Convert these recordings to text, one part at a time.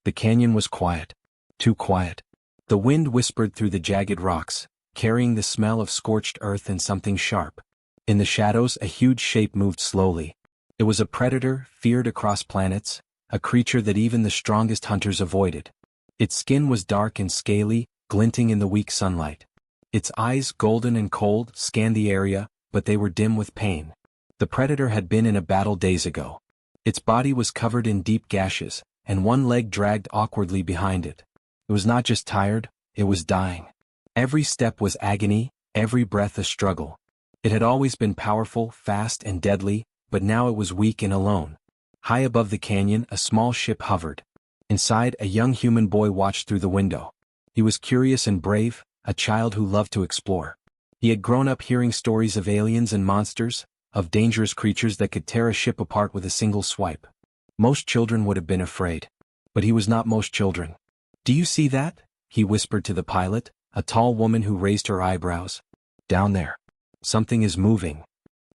The canyon was quiet. Too quiet. The wind whispered through the jagged rocks, carrying the smell of scorched earth and something sharp. In the shadows, a huge shape moved slowly. It was a predator, feared across planets, a creature that even the strongest hunters avoided. Its skin was dark and scaly, glinting in the weak sunlight. Its eyes, golden and cold, scanned the area, but they were dim with pain. The predator had been in a battle days ago. Its body was covered in deep gashes, and one leg dragged awkwardly behind it. It was not just tired, it was dying. Every step was agony, every breath a struggle. It had always been powerful, fast and deadly, but now it was weak and alone. High above the canyon, a small ship hovered. Inside, a young human boy watched through the window. He was curious and brave, a child who loved to explore. He had grown up hearing stories of aliens and monsters, of dangerous creatures that could tear a ship apart with a single swipe. Most children would have been afraid. But he was not most children. "Do you see that?" he whispered to the pilot, a tall woman who raised her eyebrows. "Down there. Something is moving."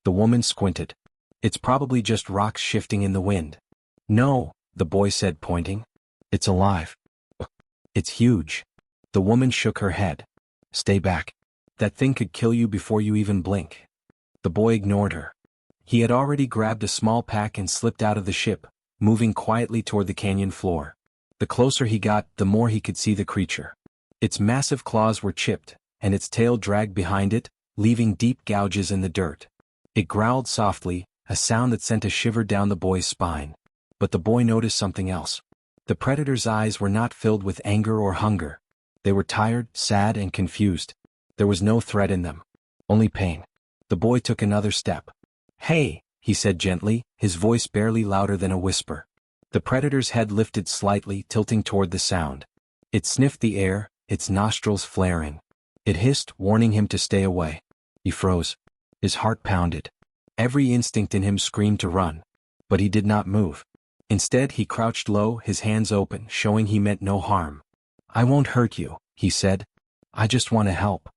The woman squinted. "It's probably just rocks shifting in the wind." "No," the boy said, pointing. "It's alive. It's huge." The woman shook her head. "Stay back. That thing could kill you before you even blink." The boy ignored her. He had already grabbed a small pack and slipped out of the ship, moving quietly toward the canyon floor. The closer he got, the more he could see the creature. Its massive claws were chipped, and its tail dragged behind it, leaving deep gouges in the dirt. It growled softly, a sound that sent a shiver down the boy's spine. But the boy noticed something else. The predator's eyes were not filled with anger or hunger. They were tired, sad, and confused. There was no threat in them. Only pain. The boy took another step. "Hey," he said gently, his voice barely louder than a whisper. The predator's head lifted slightly, tilting toward the sound. It sniffed the air, its nostrils flaring. It hissed, warning him to stay away. He froze. His heart pounded. Every instinct in him screamed to run. But he did not move. Instead, he crouched low, his hands open, showing he meant no harm. "I won't hurt you," he said. "I just want to help."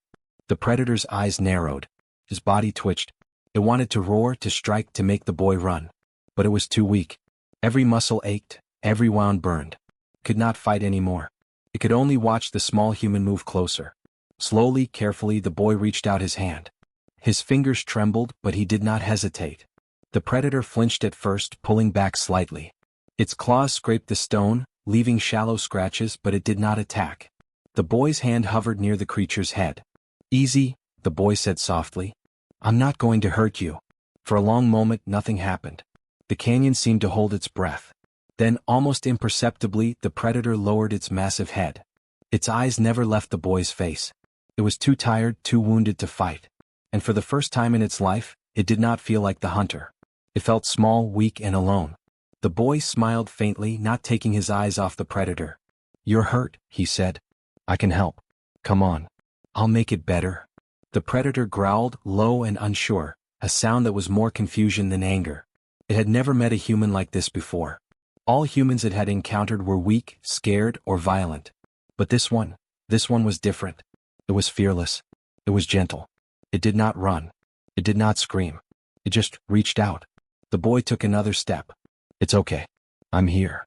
The predator's eyes narrowed. His body twitched. It wanted to roar, to strike, to make the boy run. But it was too weak. Every muscle ached, every wound burned. It could not fight anymore. It could only watch the small human move closer. Slowly, carefully, the boy reached out his hand. His fingers trembled, but he did not hesitate. The predator flinched at first, pulling back slightly. Its claws scraped the stone, leaving shallow scratches, but it did not attack. The boy's hand hovered near the creature's head. "Easy," the boy said softly. "I'm not going to hurt you." For a long moment, nothing happened. The canyon seemed to hold its breath. Then, almost imperceptibly, the predator lowered its massive head. Its eyes never left the boy's face. It was too tired, too wounded to fight. And for the first time in its life, it did not feel like the hunter. It felt small, weak, and alone. The boy smiled faintly, not taking his eyes off the predator. "You're hurt," he said. "I can help. Come on. I'll make it better." The predator growled, low and unsure, a sound that was more confusion than anger. It had never met a human like this before. All humans it had encountered were weak, scared, or violent. But this one was different. It was fearless. It was gentle. It did not run. It did not scream. It just reached out. The boy took another step. "It's okay. I'm here."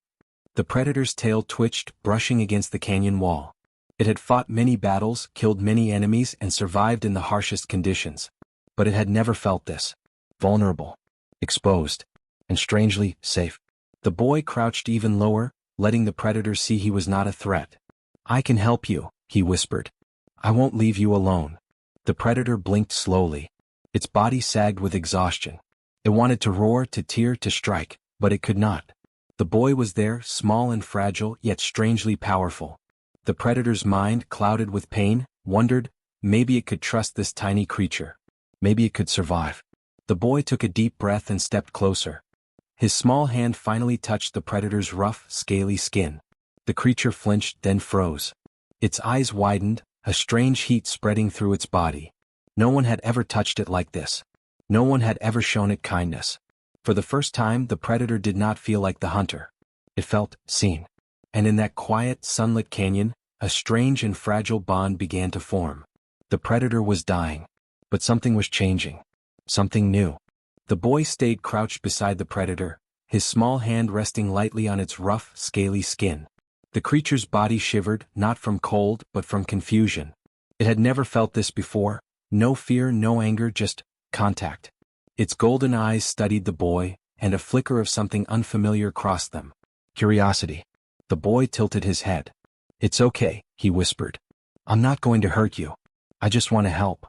The predator's tail twitched, brushing against the canyon wall. It had fought many battles, killed many enemies, and survived in the harshest conditions. But it had never felt this. Vulnerable. Exposed. And strangely, safe. The boy crouched even lower, letting the predator see he was not a threat. "I can help you," he whispered. "I won't leave you alone." The predator blinked slowly. Its body sagged with exhaustion. It wanted to roar, to tear, to strike, but it could not. The boy was there, small and fragile, yet strangely powerful. The predator's mind, clouded with pain, wondered, maybe it could trust this tiny creature. Maybe it could survive. The boy took a deep breath and stepped closer. His small hand finally touched the predator's rough, scaly skin. The creature flinched, then froze. Its eyes widened, a strange heat spreading through its body. No one had ever touched it like this. No one had ever shown it kindness. For the first time, the predator did not feel like the hunter. It felt seen. And in that quiet, sunlit canyon, a strange and fragile bond began to form. The predator was dying. But something was changing. Something new. The boy stayed crouched beside the predator, his small hand resting lightly on its rough, scaly skin. The creature's body shivered, not from cold, but from confusion. It had never felt this before. No fear, no anger, just contact. Its golden eyes studied the boy, and a flicker of something unfamiliar crossed them. Curiosity. The boy tilted his head. "It's okay," he whispered. "I'm not going to hurt you. I just want to help."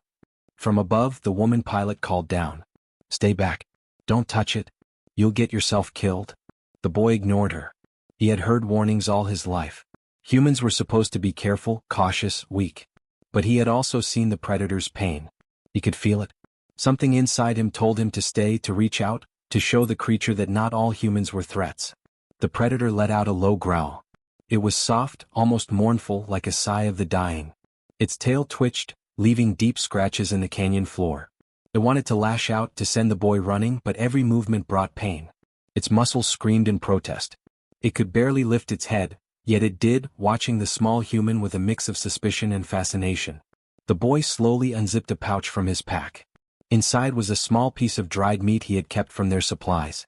From above, the woman pilot called down. "Stay back. Don't touch it. You'll get yourself killed." The boy ignored her. He had heard warnings all his life. Humans were supposed to be careful, cautious, weak. But he had also seen the predator's pain. He could feel it. Something inside him told him to stay, to reach out, to show the creature that not all humans were threats. The predator let out a low growl. It was soft, almost mournful, like a sigh of the dying. Its tail twitched, leaving deep scratches in the canyon floor. It wanted to lash out, to send the boy running, but every movement brought pain. Its muscles screamed in protest. It could barely lift its head, yet it did, watching the small human with a mix of suspicion and fascination. The boy slowly unzipped a pouch from his pack. Inside was a small piece of dried meat he had kept from their supplies.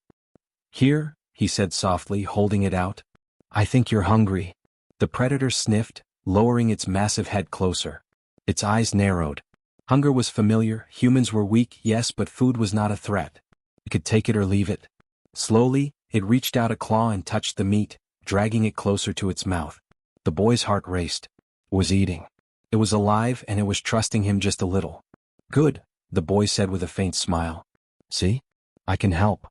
"Here," he said softly, holding it out. "I think you're hungry." The predator sniffed, lowering its massive head closer. Its eyes narrowed. Hunger was familiar, humans were weak, yes, but food was not a threat. It could take it or leave it. Slowly, it reached out a claw and touched the meat, dragging it closer to its mouth. The boy's heart raced. It was eating. It was alive, and it was trusting him just a little. "Good," the boy said with a faint smile. "See? I can help."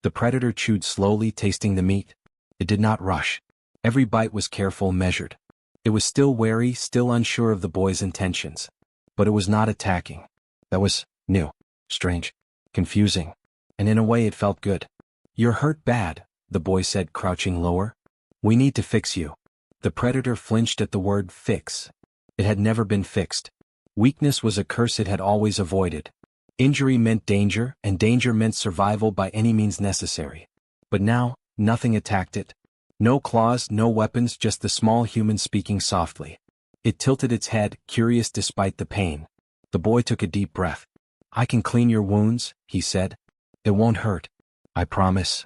The predator chewed slowly, tasting the meat. It did not rush. Every bite was careful, measured. It was still wary, still unsure of the boy's intentions. But it was not attacking. That was new, strange, confusing. And in a way it felt good. "You're hurt bad," the boy said, crouching lower. "We need to fix you." The predator flinched at the word fix. It had never been fixed. Weakness was a curse it had always avoided. Injury meant danger, and danger meant survival by any means necessary. But now, nothing attacked it. No claws, no weapons, just the small human speaking softly. It tilted its head, curious despite the pain. The boy took a deep breath. "I can clean your wounds," he said. "It won't hurt. I promise."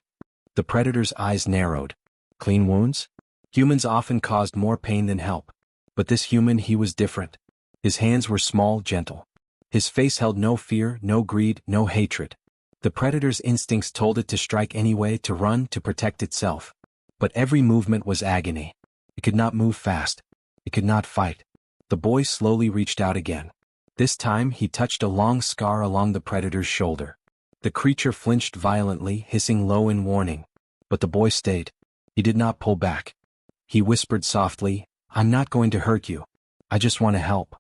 The predator's eyes narrowed. Clean wounds? Humans often caused more pain than help. But this human, he was different. His hands were small, gentle. His face held no fear, no greed, no hatred. The predator's instincts told it to strike anyway, to run, to protect itself. But every movement was agony. It could not move fast. It could not fight. The boy slowly reached out again. This time he touched a long scar along the predator's shoulder. The creature flinched violently, hissing low in warning. But the boy stayed. He did not pull back. He whispered softly, "I'm not going to hurt you. I just want to help."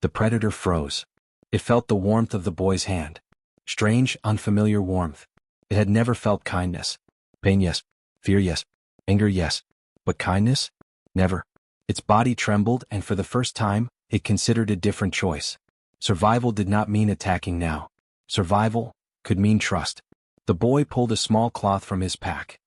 The predator froze. It felt the warmth of the boy's hand. Strange, unfamiliar warmth. It had never felt kindness. Pain, yes. Fear, yes. Anger, yes. But kindness? Never. Its body trembled, and for the first time, it considered a different choice. Survival did not mean attacking now. Survival could mean trust. The boy pulled a small cloth from his pack.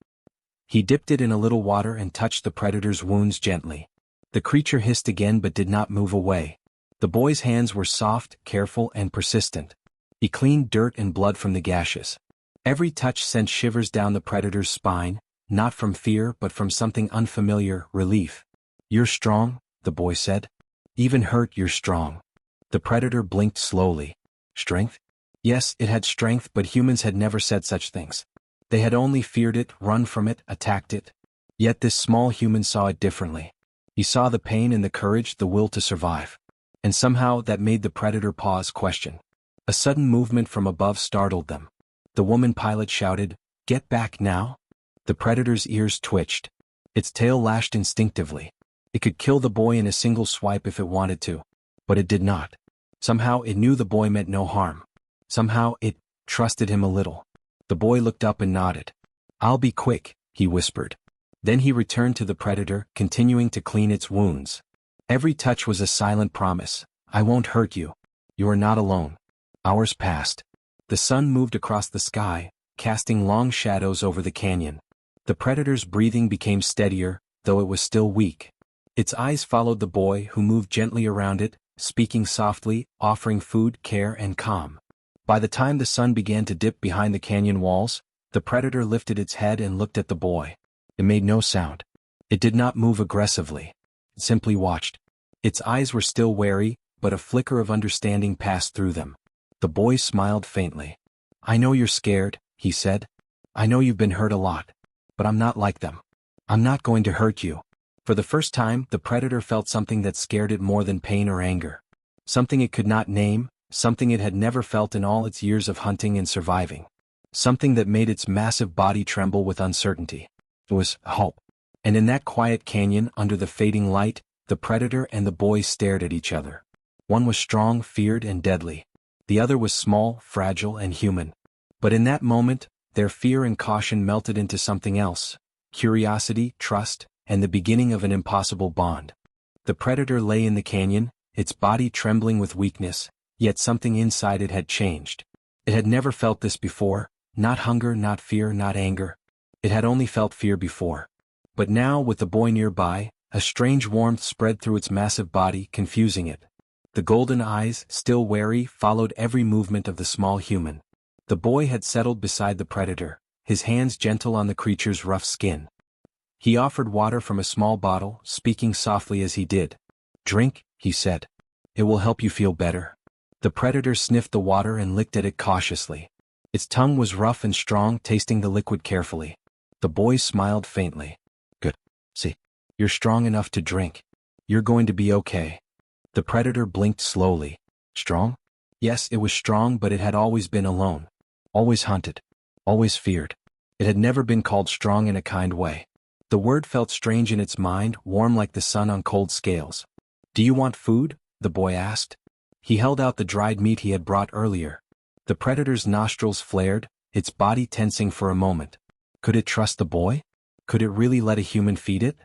He dipped it in a little water and touched the predator's wounds gently. The creature hissed again but did not move away. The boy's hands were soft, careful, and persistent. He cleaned dirt and blood from the gashes. Every touch sent shivers down the predator's spine, not from fear but from something unfamiliar, relief. "You're strong," the boy said. "Even hurt, you're strong." The predator blinked slowly. Strength? Yes, it had strength, but humans had never said such things. They had only feared it, run from it, attacked it. Yet this small human saw it differently. He saw the pain and the courage, the will to survive. And somehow that made the predator pause, question. A sudden movement from above startled them. The woman pilot shouted, "Get back now!" The predator's ears twitched. Its tail lashed instinctively. It could kill the boy in a single swipe if it wanted to. But it did not. Somehow it knew the boy meant no harm. Somehow it trusted him a little. The boy looked up and nodded. "I'll be quick," he whispered. Then he returned to the predator, continuing to clean its wounds. Every touch was a silent promise. "I won't hurt you. You are not alone." Hours passed. The sun moved across the sky, casting long shadows over the canyon. The predator's breathing became steadier, though it was still weak. Its eyes followed the boy, who moved gently around it, speaking softly, offering food, care, and calm. By the time the sun began to dip behind the canyon walls, the predator lifted its head and looked at the boy. It made no sound. It did not move aggressively. It simply watched. Its eyes were still wary, but a flicker of understanding passed through them. The boy smiled faintly. "I know you're scared," he said. "I know you've been hurt a lot. But I'm not like them. I'm not going to hurt you." For the first time, the predator felt something that scared it more than pain or anger. Something it could not name, something it had never felt in all its years of hunting and surviving. Something that made its massive body tremble with uncertainty. It was hope. And in that quiet canyon, under the fading light, the predator and the boy stared at each other. One was strong, feared, and deadly. The other was small, fragile, and human. But in that moment, their fear and caution melted into something else: curiosity, trust, and the beginning of an impossible bond. The predator lay in the canyon, its body trembling with weakness, yet something inside it had changed. It had never felt this before, not hunger, not fear, not anger. It had only felt fear before. But now, with the boy nearby, a strange warmth spread through its massive body, confusing it. The golden eyes, still wary, followed every movement of the small human. The boy had settled beside the predator, his hands gentle on the creature's rough skin. He offered water from a small bottle, speaking softly as he did. "Drink," he said. "It will help you feel better." The predator sniffed the water and licked at it cautiously. Its tongue was rough and strong, tasting the liquid carefully. The boy smiled faintly. "Good. See, you're strong enough to drink. You're going to be okay." The predator blinked slowly. Strong? Yes, it was strong, but it had always been alone. Always hunted. Always feared. It had never been called strong in a kind way. The word felt strange in its mind, warm like the sun on cold scales. "Do you want food?" the boy asked. He held out the dried meat he had brought earlier. The predator's nostrils flared, its body tensing for a moment. Could it trust the boy? Could it really let a human feed it?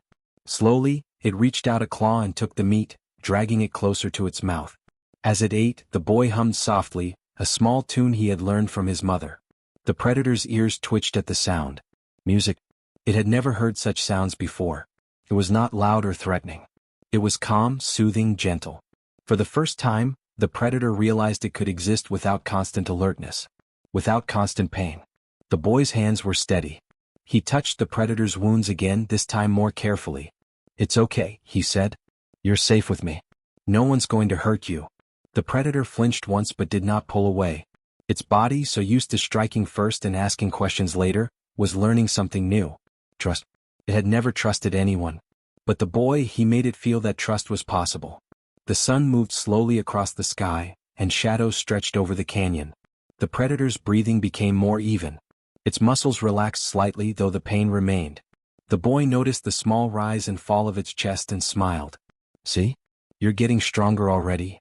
Slowly, it reached out a claw and took the meat, dragging it closer to its mouth. As it ate, the boy hummed softly, a small tune he had learned from his mother. The predator's ears twitched at the sound. Music. It had never heard such sounds before. It was not loud or threatening. It was calm, soothing, gentle. For the first time, the predator realized it could exist without constant alertness. Without constant pain. The boy's hands were steady. He touched the predator's wounds again, this time more carefully. "It's okay," he said. "You're safe with me. No one's going to hurt you." The predator flinched once but did not pull away. Its body, so used to striking first and asking questions later, was learning something new. Trust. It had never trusted anyone. But the boy, he made it feel that trust was possible. The sun moved slowly across the sky, and shadows stretched over the canyon. The predator's breathing became more even. Its muscles relaxed slightly, though the pain remained. The boy noticed the small rise and fall of its chest and smiled. "See? You're getting stronger already."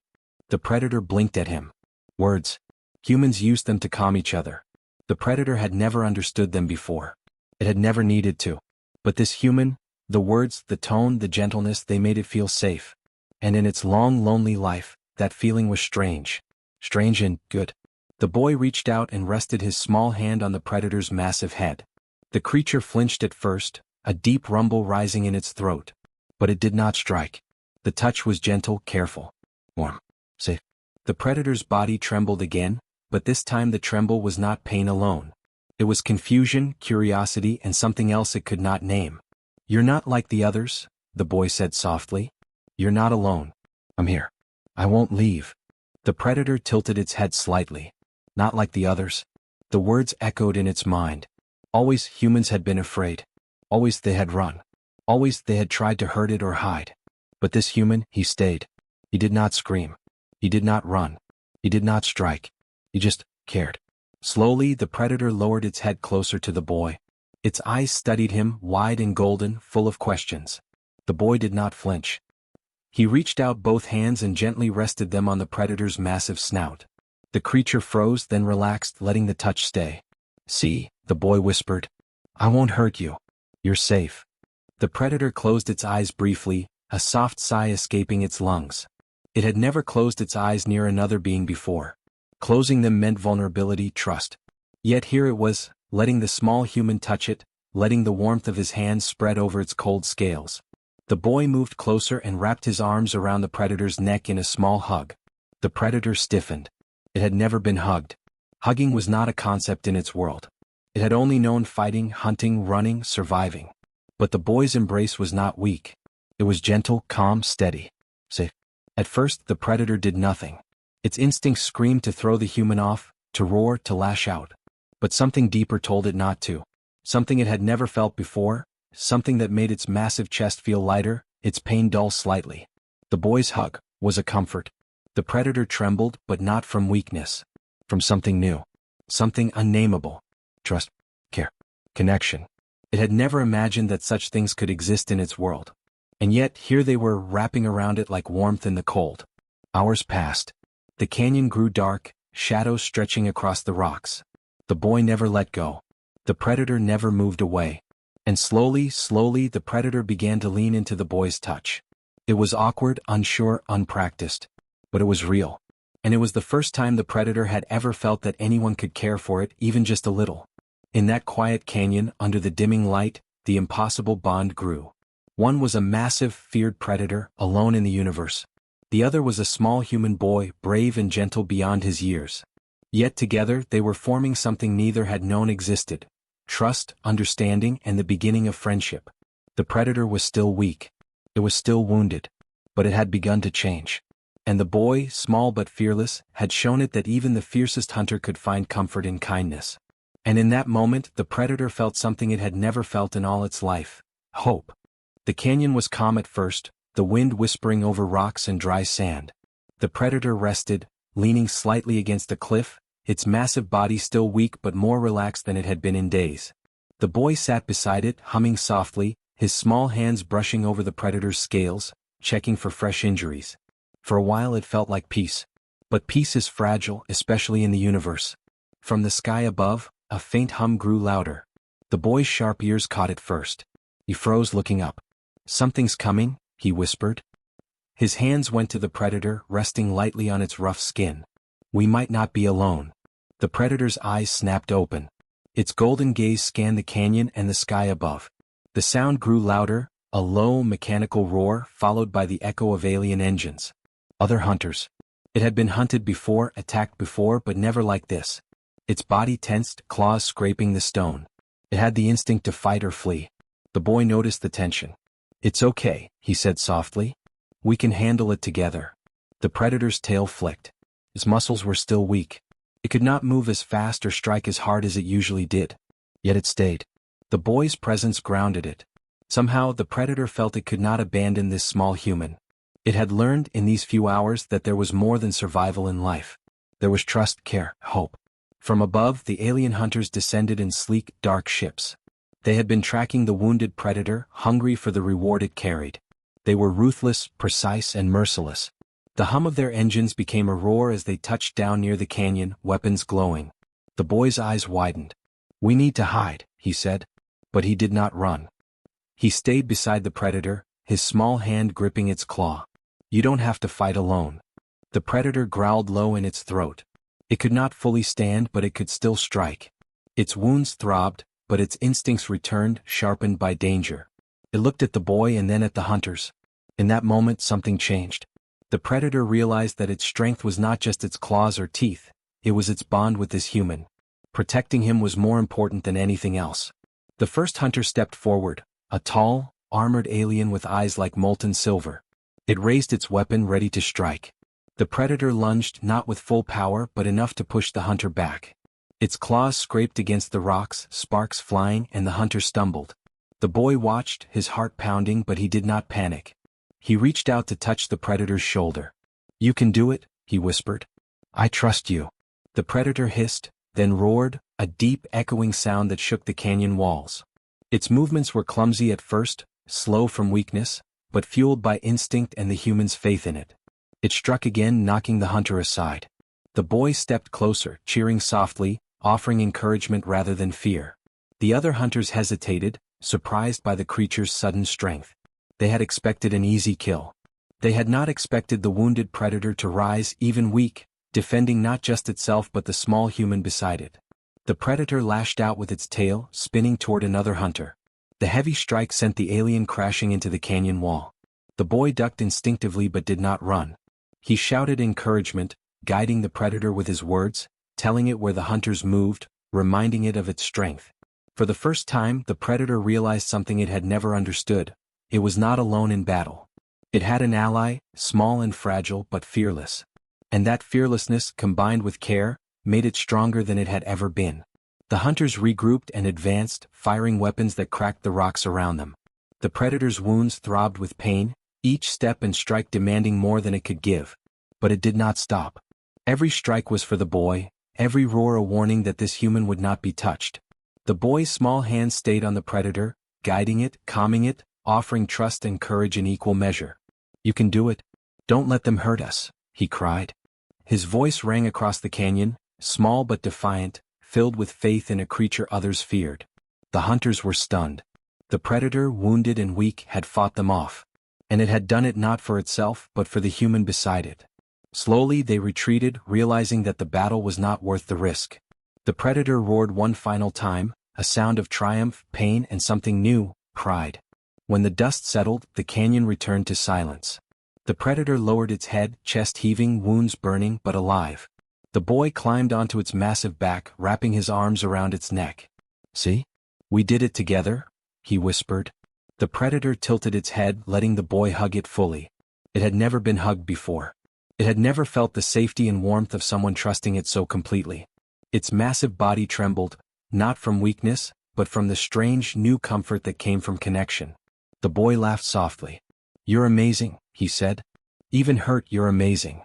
The predator blinked at him. Words. Humans used them to calm each other. The predator had never understood them before. It had never needed to. But this human, the words, the tone, the gentleness, they made it feel safe. And in its long, lonely life, that feeling was strange. Strange and good. The boy reached out and rested his small hand on the predator's massive head. The creature flinched at first, a deep rumble rising in its throat. But it did not strike. The touch was gentle, careful. Warm. Safe. The predator's body trembled again, but this time the tremble was not pain alone. It was confusion, curiosity, and something else it could not name. "You're not like the others," the boy said softly. "You're not alone. I'm here. I won't leave." The predator tilted its head slightly. "Not like the others." The words echoed in its mind. Always humans had been afraid. Always they had run. Always they had tried to hurt it or hide. But this human, he stayed. He did not scream. He did not run. He did not strike. He just cared. Slowly, the predator lowered its head closer to the boy. Its eyes studied him, wide and golden, full of questions. The boy did not flinch. He reached out both hands and gently rested them on the predator's massive snout. The creature froze, then relaxed, letting the touch stay. "See," the boy whispered. "I won't hurt you. You're safe." The predator closed its eyes briefly, a soft sigh escaping its lungs. It had never closed its eyes near another being before. Closing them meant vulnerability, trust. Yet here it was, letting the small human touch it, letting the warmth of his hands spread over its cold scales. The boy moved closer and wrapped his arms around the predator's neck in a small hug. The predator stiffened. It had never been hugged. Hugging was not a concept in its world. It had only known fighting, hunting, running, surviving. But the boy's embrace was not weak. It was gentle, calm, steady. Safe. At first, the predator did nothing. Its instincts screamed to throw the human off, to roar, to lash out. But something deeper told it not to. Something it had never felt before, something that made its massive chest feel lighter, its pain dull slightly. The boy's hug was a comfort. The predator trembled, but not from weakness. From something new. Something unnameable. Trust, care, connection. It had never imagined that such things could exist in its world. And yet, here they were, wrapping around it like warmth in the cold. Hours passed. The canyon grew dark, shadows stretching across the rocks. The boy never let go. The predator never moved away. And slowly, the predator began to lean into the boy's touch. It was awkward, unsure, unpracticed. But it was real. And it was the first time the predator had ever felt that anyone could care for it, even just a little. In that quiet canyon, under the dimming light, the impossible bond grew. One was a massive, feared predator, alone in the universe. The other was a small human boy, brave and gentle beyond his years. Yet together they were forming something neither had known existed. Trust, understanding, and the beginning of friendship. The predator was still weak. It was still wounded. But it had begun to change. And the boy, small but fearless, had shown it that even the fiercest hunter could find comfort in kindness. And in that moment, the predator felt something it had never felt in all its life. Hope. The canyon was calm at first, the wind whispering over rocks and dry sand. The predator rested, leaning slightly against a cliff, its massive body still weak but more relaxed than it had been in days. The boy sat beside it, humming softly, his small hands brushing over the predator's scales, checking for fresh injuries. For a while it felt like peace. But peace is fragile, especially in the universe. From the sky above, a faint hum grew louder. The boy's sharp ears caught it first. He froze, looking up. "Something's coming," he whispered. His hands went to the predator, resting lightly on its rough skin. "We might not be alone." The predator's eyes snapped open. Its golden gaze scanned the canyon and the sky above. The sound grew louder, a low, mechanical roar followed by the echo of alien engines. Other hunters. It had been hunted before, attacked before, but never like this. Its body tensed, claws scraping the stone. It had the instinct to fight or flee. The boy noticed the tension. "It's okay," he said softly. "We can handle it together." The predator's tail flicked. Its muscles were still weak. It could not move as fast or strike as hard as it usually did. Yet it stayed. The boy's presence grounded it. Somehow the predator felt it could not abandon this small human. It had learned in these few hours that there was more than survival in life. There was trust, care, hope. From above, the alien hunters descended in sleek, dark ships. They had been tracking the wounded predator, hungry for the reward it carried. They were ruthless, precise, and merciless. The hum of their engines became a roar as they touched down near the canyon, weapons glowing. The boy's eyes widened. "We need to hide," he said. But he did not run. He stayed beside the predator, his small hand gripping its claw. "You don't have to fight alone." The predator growled low in its throat. It could not fully stand, but it could still strike. Its wounds throbbed, but its instincts returned, sharpened by danger. It looked at the boy and then at the hunters. In that moment something changed. The predator realized that its strength was not just its claws or teeth, it was its bond with this human. Protecting him was more important than anything else. The first hunter stepped forward, a tall, armored alien with eyes like molten silver. It raised its weapon, ready to strike. The predator lunged, not with full power but enough to push the hunter back. Its claws scraped against the rocks, sparks flying, and the hunter stumbled. The boy watched, his heart pounding, but he did not panic. He reached out to touch the predator's shoulder. "You can do it," he whispered. "I trust you." The predator hissed, then roared, a deep, echoing sound that shook the canyon walls. Its movements were clumsy at first, slow from weakness, but fueled by instinct and the human's faith in it. It struck again, knocking the hunter aside. The boy stepped closer, cheering softly, offering encouragement rather than fear. The other hunters hesitated, surprised by the creature's sudden strength. They had expected an easy kill. They had not expected the wounded predator to rise, even weak, defending not just itself but the small human beside it. The predator lashed out with its tail, spinning toward another hunter. The heavy strike sent the alien crashing into the canyon wall. The boy ducked instinctively but did not run. He shouted encouragement, guiding the predator with his words, telling it where the hunters moved, reminding it of its strength. For the first time, the predator realized something it had never understood. It was not alone in battle. It had an ally, small and fragile but fearless. And that fearlessness, combined with care, made it stronger than it had ever been. The hunters regrouped and advanced, firing weapons that cracked the rocks around them. The predator's wounds throbbed with pain, each step and strike demanding more than it could give. But it did not stop. Every strike was for the boy, every roar a warning that this human would not be touched. The boy's small hands stayed on the predator, guiding it, calming it, offering trust and courage in equal measure. "You can do it. Don't let them hurt us," he cried. His voice rang across the canyon, small but defiant, filled with faith in a creature others feared. The hunters were stunned. The predator, wounded and weak, had fought them off. And it had done it not for itself but for the human beside it. Slowly they retreated, realizing that the battle was not worth the risk. The predator roared one final time, a sound of triumph, pain and something new, pride. When the dust settled, the canyon returned to silence. The predator lowered its head, chest heaving, wounds burning but alive. The boy climbed onto its massive back, wrapping his arms around its neck. "See? We did it together," he whispered. The predator tilted its head, letting the boy hug it fully. It had never been hugged before. It had never felt the safety and warmth of someone trusting it so completely. Its massive body trembled, not from weakness, but from the strange, new comfort that came from connection. The boy laughed softly. "You're amazing," he said. "Even hurt, you're amazing."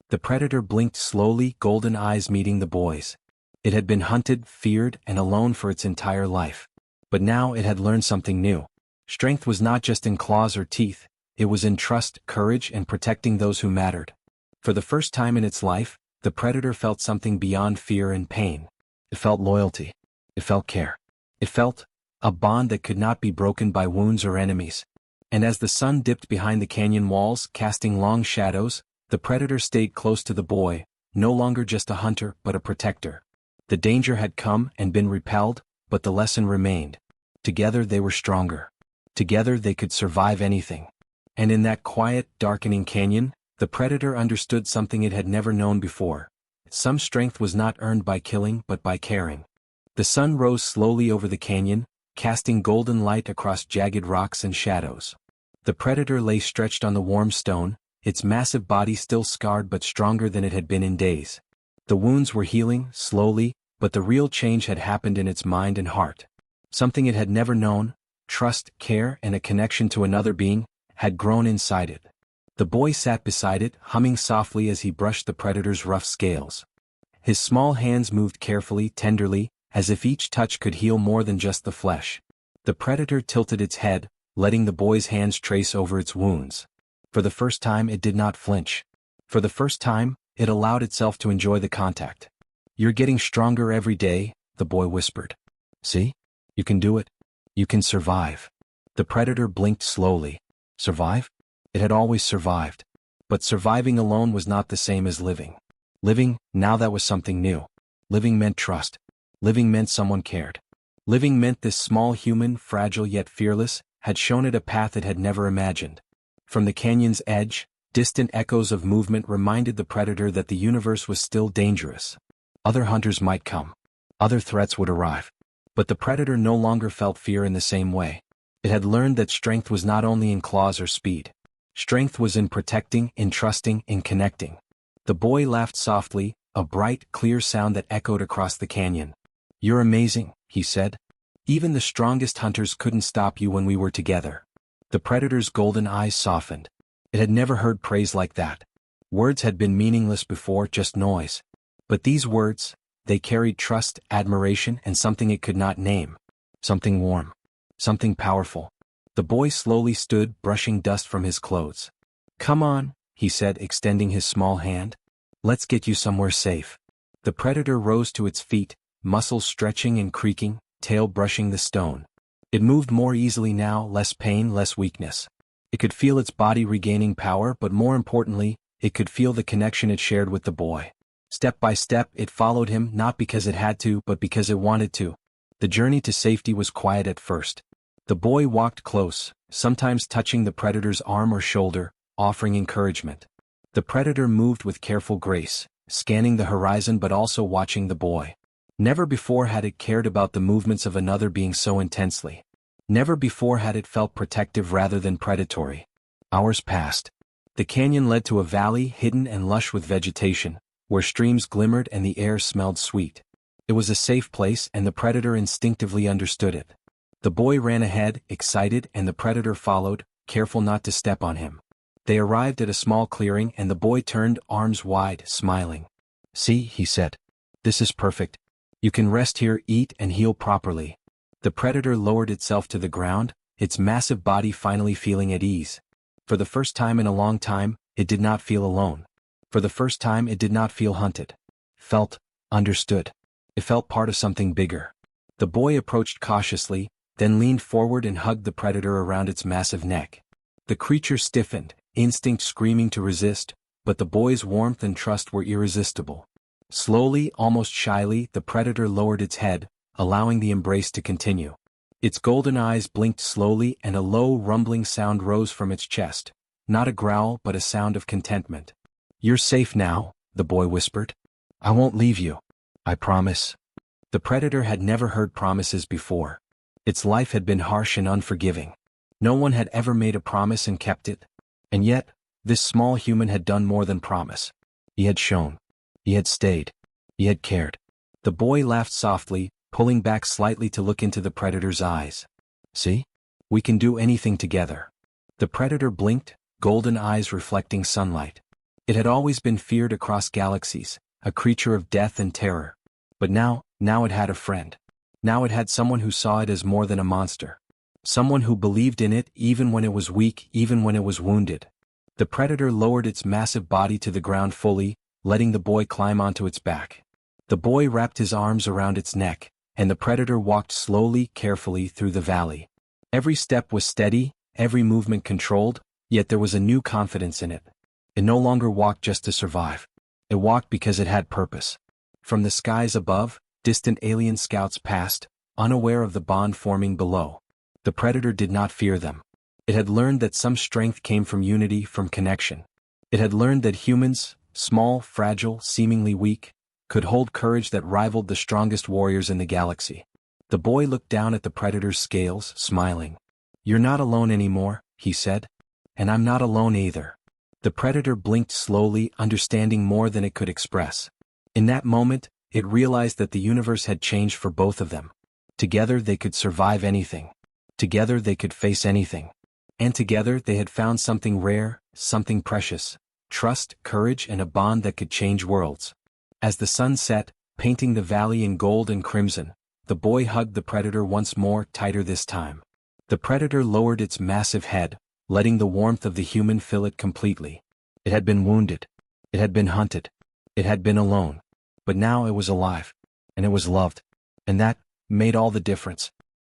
The predator blinked slowly, golden eyes meeting the boy's. It had been hunted, feared, and alone for its entire life. But now it had learned something new. Strength was not just in claws or teeth, it was in trust, courage, and protecting those who mattered. For the first time in its life, the predator felt something beyond fear and pain. It felt loyalty. It felt care. It felt a bond that could not be broken by wounds or enemies. And as the sun dipped behind the canyon walls, casting long shadows, the predator stayed close to the boy, no longer just a hunter but a protector. The danger had come and been repelled, but the lesson remained. Together they were stronger. Together they could survive anything. And in that quiet, darkening canyon, the predator understood something it had never known before. Some strength was not earned by killing but by caring. The sun rose slowly over the canyon, casting golden light across jagged rocks and shadows. The predator lay stretched on the warm stone, its massive body still scarred but stronger than it had been in days. The wounds were healing, slowly, but the real change had happened in its mind and heart. Something it had never known, trust, care, and a connection to another being, had grown inside it. The boy sat beside it, humming softly as he brushed the predator's rough scales. His small hands moved carefully, tenderly, as if each touch could heal more than just the flesh. The predator tilted its head, letting the boy's hands trace over its wounds. For the first time it did not flinch. For the first time, it allowed itself to enjoy the contact. "You're getting stronger every day," the boy whispered. "See? You can do it. You can survive." The predator blinked slowly. Survive? It had always survived. But surviving alone was not the same as living. Living, now that was something new. Living meant trust. Living meant someone cared. Living meant this small human, fragile yet fearless, had shown it a path it had never imagined. From the canyon's edge, distant echoes of movement reminded the predator that the universe was still dangerous. Other hunters might come. Other threats would arrive. But the predator no longer felt fear in the same way. It had learned that strength was not only in claws or speed. Strength was in protecting, in trusting, in connecting. The boy laughed softly, a bright, clear sound that echoed across the canyon. "You're amazing," he said. "Even the strongest hunters couldn't stop you when we were together." The predator's golden eyes softened. It had never heard praise like that. Words had been meaningless before, just noise. But these words, they carried trust, admiration, and something it could not name. Something warm. Something powerful. The boy slowly stood, brushing dust from his clothes. "Come on," he said, extending his small hand. "Let's get you somewhere safe." The predator rose to its feet, muscles stretching and creaking, tail brushing the stone. It moved more easily now, less pain, less weakness. It could feel its body regaining power, but more importantly, it could feel the connection it shared with the boy. Step by step, it followed him, not because it had to, but because it wanted to. The journey to safety was quiet at first. The boy walked close, sometimes touching the predator's arm or shoulder, offering encouragement. The predator moved with careful grace, scanning the horizon but also watching the boy. Never before had it cared about the movements of another being so intensely. Never before had it felt protective rather than predatory. Hours passed. The canyon led to a valley hidden and lush with vegetation, where streams glimmered and the air smelled sweet. It was a safe place and the predator instinctively understood it. The boy ran ahead, excited, and the predator followed, careful not to step on him. They arrived at a small clearing and the boy turned, arms wide, smiling. "See," he said. "This is perfect. You can rest here, eat, and heal properly." The predator lowered itself to the ground, its massive body finally feeling at ease. For the first time in a long time, it did not feel alone. For the first time it did not feel hunted. Felt understood. It felt part of something bigger. The boy approached cautiously, then leaned forward and hugged the predator around its massive neck. The creature stiffened, instinct screaming to resist, but the boy's warmth and trust were irresistible. Slowly, almost shyly, the predator lowered its head, allowing the embrace to continue. Its golden eyes blinked slowly and a low rumbling sound rose from its chest. Not a growl but a sound of contentment. "You're safe now," the boy whispered. "I won't leave you. I promise." The predator had never heard promises before. Its life had been harsh and unforgiving. No one had ever made a promise and kept it. And yet, this small human had done more than promise. He had shown. He had stayed. He had cared. The boy laughed softly, pulling back slightly to look into the predator's eyes. "See? We can do anything together." The predator blinked, golden eyes reflecting sunlight. It had always been feared across galaxies, a creature of death and terror. But now it had a friend. Now it had someone who saw it as more than a monster. Someone who believed in it even when it was weak, even when it was wounded. The predator lowered its massive body to the ground fully, letting the boy climb onto its back. The boy wrapped his arms around its neck, and the predator walked slowly, carefully through the valley. Every step was steady, every movement controlled, yet there was a new confidence in it. It no longer walked just to survive. It walked because it had purpose. From the skies above, distant alien scouts passed, unaware of the bond forming below. The predator did not fear them. It had learned that some strength came from unity, from connection. It had learned that humans, small, fragile, seemingly weak, could hold courage that rivaled the strongest warriors in the galaxy. The boy looked down at the predator's scales, smiling. "You're not alone anymore," he said. "And I'm not alone either." The predator blinked slowly, understanding more than it could express. In that moment, it realized that the universe had changed for both of them. Together they could survive anything. Together they could face anything. And together they had found something rare, something precious. Trust, courage, and a bond that could change worlds. As the sun set, painting the valley in gold and crimson, the boy hugged the predator once more, tighter this time. The predator lowered its massive head, letting the warmth of the human fill it completely. It had been wounded. It had been hunted. It had been alone. But now it was alive. And it was loved. And that made all the difference.